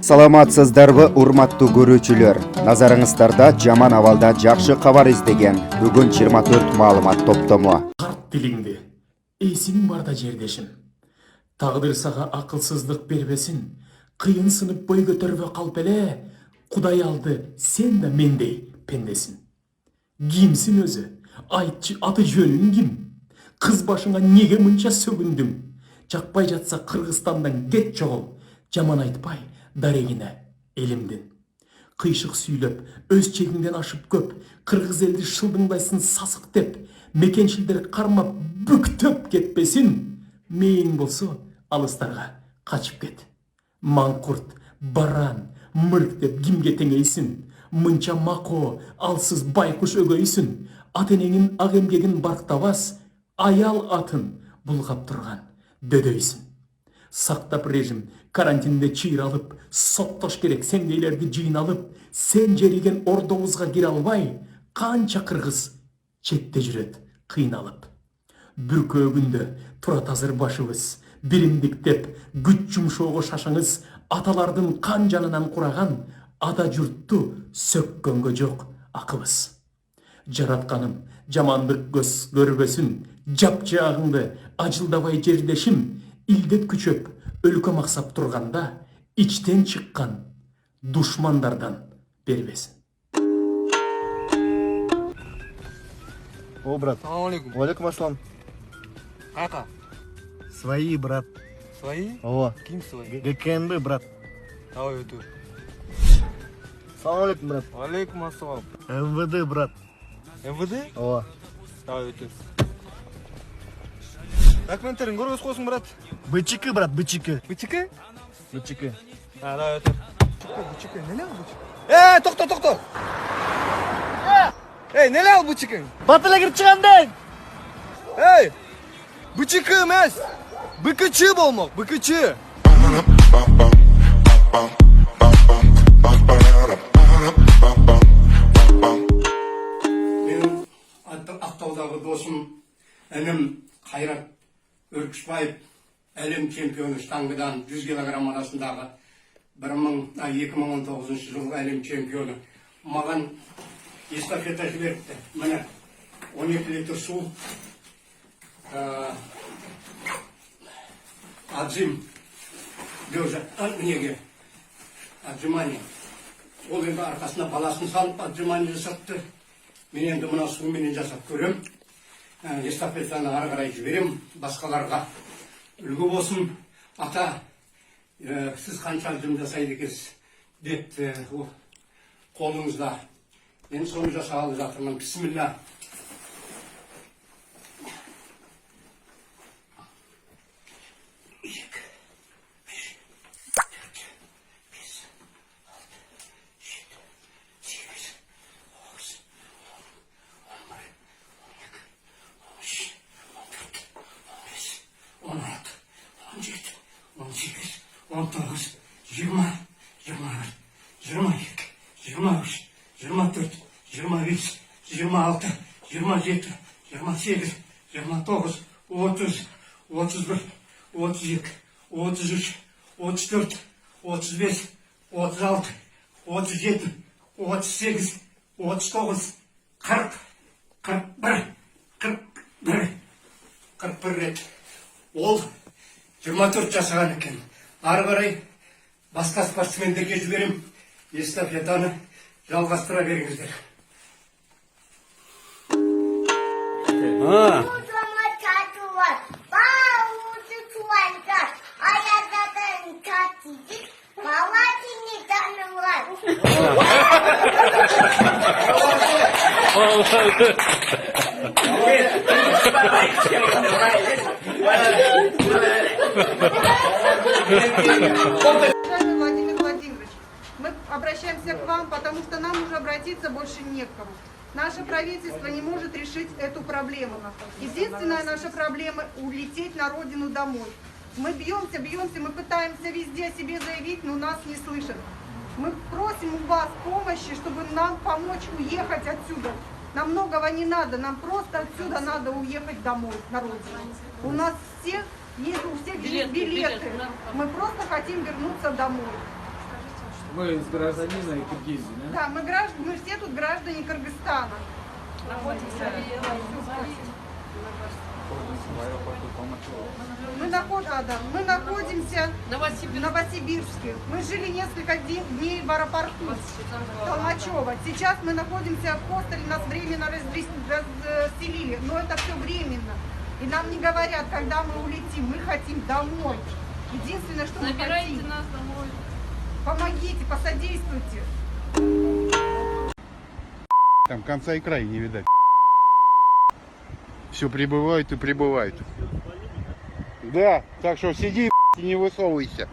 Саламатсыздарбы, урматтуу көрүүчүлөр. Назарыңыздарда жаман абалда жакшы кабар издеген бүгүн 24 маалымат топтому. Карт тилиңди, эсиң барда жердешим. Тагдыр сага акылсыздык бербесин, кыйын сынып бой көтөрбө калп эле, Кудай алды сен да мендей пендесин. Кимсин өзү? Айтчы, аты жөнүң ким? Кыз башыңа неге мынча сөгүндүң? Жакпай жатса Кыргызстандан кет жогол, жаман айтпай дарегине элимдин. Кыйшык сүйлөп, өз чегиңден ашып көп, кыргыз элди шылдыңдайсың сасык деп, мекенчилдер кармап бүктөп кетпесин, мээң болсо алыстарга качып кет. Маңкурт, баран, мырк деп кимге теңейсин? Мынча макоо, алсыз байкуш өгөйсүн, ата-энеңин ак эмгегин барктабас, аял атын булгап турган дөдөйсүн. Сактап режим, карантинде чыйыр алып, соттош керек сендейлерди жыйналып, сен жериген ордоңузга кире албай, канча кыргыз четте жүрөт кыйналып. Бүркөгүндө турат азыр башыбыз, биримдиктеп, күч жумшоого шашыңыз, аталардын кан жанынан кураган, ада журтту сөккөнгө жок акыбыз. Жаратканым, жамандык көз көрбөсүн, жапжаагыңды ажылдабай жердешим, илдет күчөп, өлкө максап турганда, ичтен чыккан душмандардан бербесин. О, брат. Салам алейкум. Валейкум ассалам. Кака? Свои, брат. Свои? О, Ким свои? ГКНБ, брат. Давай өту. Салам алейкум, брат. Алейкум ассалам. МВД, брат. МВД? О, Давай өту. Документтерин көргөз койсуң, брат. БЧК, брат, БЧК. БЧК? БЧК. Давай өту. БЧК, нене ал БЧК? Токто. Нене ал БЧК? Батыла кирип чыгандың. БЧК эмес. БКЧ болмок, БКЧ. Менің Ақтаудағы досым, інім Қайрат Өркішбаев, әлем чемпионы штангыдан 100 килограмм арасындағы 2019 жылғы әлем чемпионы. Маған эстафета жіберіпті. Міне 12 литр су, отжим, неге, отжимание. Ол енді арқасына баласын салып, отжимание жасатты. Мен енді мына суменен жасап көрем. Эстафетаны ары қарай жіберем, басқаларға үлгі болсын. Ата, сіз қанша отжим жасайды екенсіз деп қолыңызда. Мен соны жасағалы жатырмын. Бисмилля. Ол 24 жасаған екен. Ары қарай басқа спортсмендерге жіберем. Эстафетаны жалғастыра беріңіздер. Уважаемый Владимир Владимирович, мы обращаемся к вам, потому что нам уже обратиться больше не к кому. Наше правительство не может решить эту проблему. Единственная наша проблема – улететь на родину домой. Мы бьемся, мы пытаемся везде о себе заявить, но нас не слышат. Мы просим у вас помощи, чтобы нам помочь уехать отсюда. Нам многого не надо, нам просто отсюда надо уехать домой, на родину. У нас всех есть, у всех есть билеты. Мы просто хотим вернуться домой. Вы из гражданина Киргизии, да? Да, мы все тут граждане Кыргызстана. Находимся. Мы находимся в Новосибирске. Мы жили несколько дней в аэропорту Толмачева. Сейчас мы находимся в хостеле, нас временно расселили. Но это все временно. И нам не говорят, когда мы улетим. Мы хотим домой. Единственное, что мы хотим. Забирайте нас домой. Помогите, посодействуйте. Там конца и края не видать. Все прибывают и прибывают. Да, так что сиди и не высовывайся.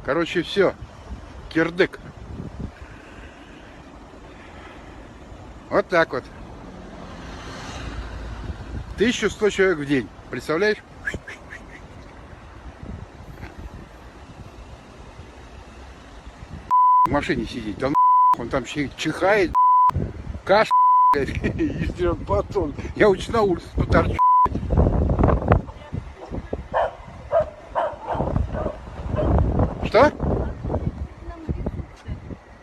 Короче, все. Кирдык. Вот так вот. 1100 человек в день. Представляешь? В машине сидеть. Он там чихает, кашляет и ждет потом. Я лучше на улице поторчу. Что?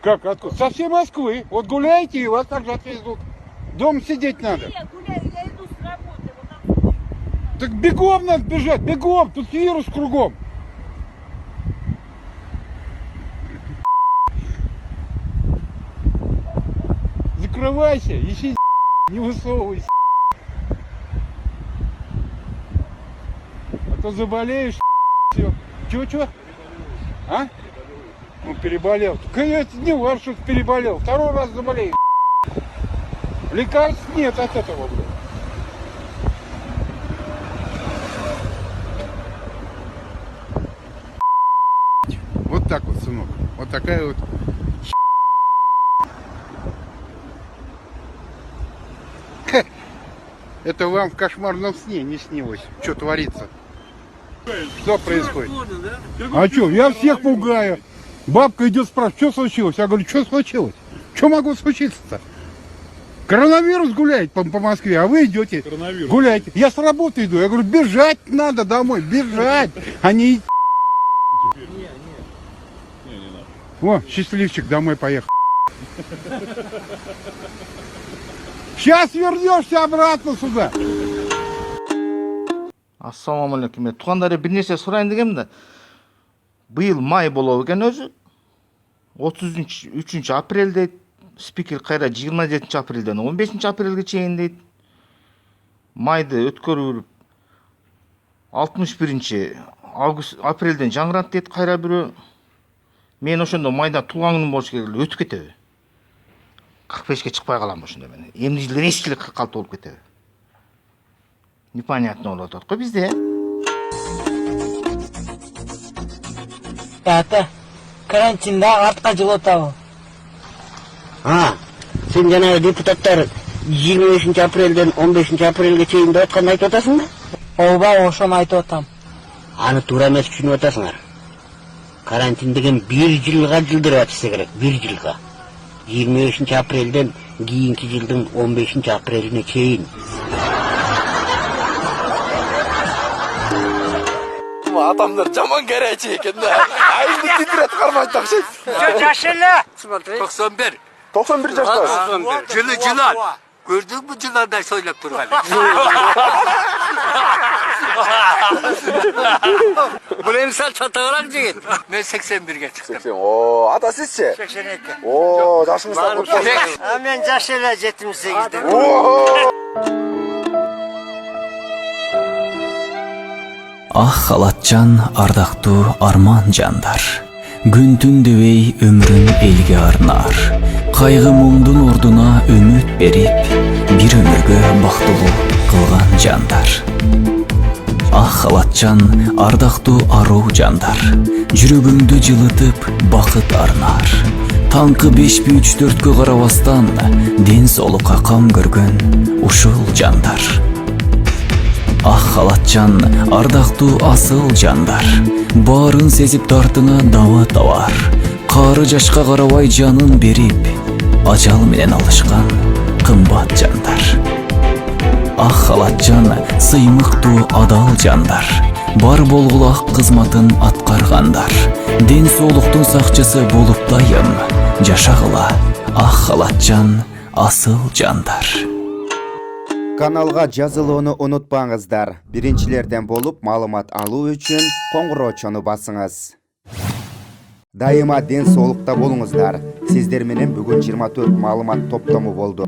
Как? Откуда? Со всей Москвы. Вот гуляйте, и вас также отвезут. Дома сидеть надо. Я гуляю, я иду с работы. Вот там... Так бегом надо бежать, бегом. Тут вирус кругом. Закрывайся и сиди, не высовывайся. А то заболеешь, все. Чего? А? Он переболел. Так это не важно, что ты переболел. Второй раз заболеешь. Лекарств нет от этого, блин. Вот так вот, сынок. Вот такая вот. Это вам в кошмарном сне не снилось. Что творится? Что происходит? А что? Я всех пугаю. Бабка идет спрашивать, что случилось? Я говорю, что случилось? Что могло случиться-то? Коронавирус гуляет по Москве, а вы идете гуляете. Я с работы иду. Я говорю, бежать надо домой, бежать, а не идти. О, счастливчик домой поехал. Сейчас вернешься обратно сюда. Ассалаумалейкум. Мен туугандар бир нерсе сурайын дегем да. Быйыл май болобу экен өзү. 33 апрель дейт. Спикер кайра 27 апрелден 15 апрелге чейин дейт. Майды өткөрүп 61 август апрелден жаңырат дейт кайра бирөө. Мен ошондо майда тууган күнүм болуш керек эле өтүп кетеби. 45-ке чыкпай калам ошондо мен. Эмне жылдыр эч эле 46 болуп кетеби. Непонятно болуп атат го бизде. Ата, карантинда артка жыл отабы. Сен жанагы депутаттар 25 апрелден 15 апрелге чейин деп атканды айтып атасың да? Ооба, ошону айтып атам. Аны туура эмес түшүнүп атасыңар. Карантин деген 1 жылга жылдырып атса керек, 1 жылга. 25 апрелден кийинки жылдын 15 апрелине чейин. Атамдар жаман керечи экен да. Айымды титирет кармайт окшойт. Жаш эле. 91. 91 жаштасыз. Жылан. Көрдүңбү жыландай сойлоп турган. Бул эми сал чатагыраак жигит. Мен 81ге чыктым. О, ата сизчи? 82. О, жашыңыздан кутсаңыз. Мен жаш эле 78-де. Ах халатчан, ардактуу арман жандар. Күн түн дебей өмүрүн элге арнар. Кайгы муңдун ордуна үмүт берип, бир өмүргө бактылуу кылган жандар. Ах халатчан, ардактуу аруу жандар. Жүрөгүңдү жылытып бакыт арнар. Таңкы 5-3-4-кө карабастан ден соолукка кам көргөн ушул жандар. Ах халатчан, ардактуу асыл жандар. Баарын сезип тартыңа даба табар. Кары жашка карабай жанын берип, ажал менен алышкан кымбат жандар. ак халатчан сыймыктуу адал жандар, бар болгула кызматын аткаргандар, ден соолуктун сакчысы болуп дайым жашагыла ак халатчан асыл жандар. Каналга жазылууну унутпаңыздар. Биринчилерден болуп маалымат алуу үчүн коңгуроочону басыңыз. Дайыма ден соолукта болуңуздар. Сиздер менен бүгүн 24 маалымат топтому болду.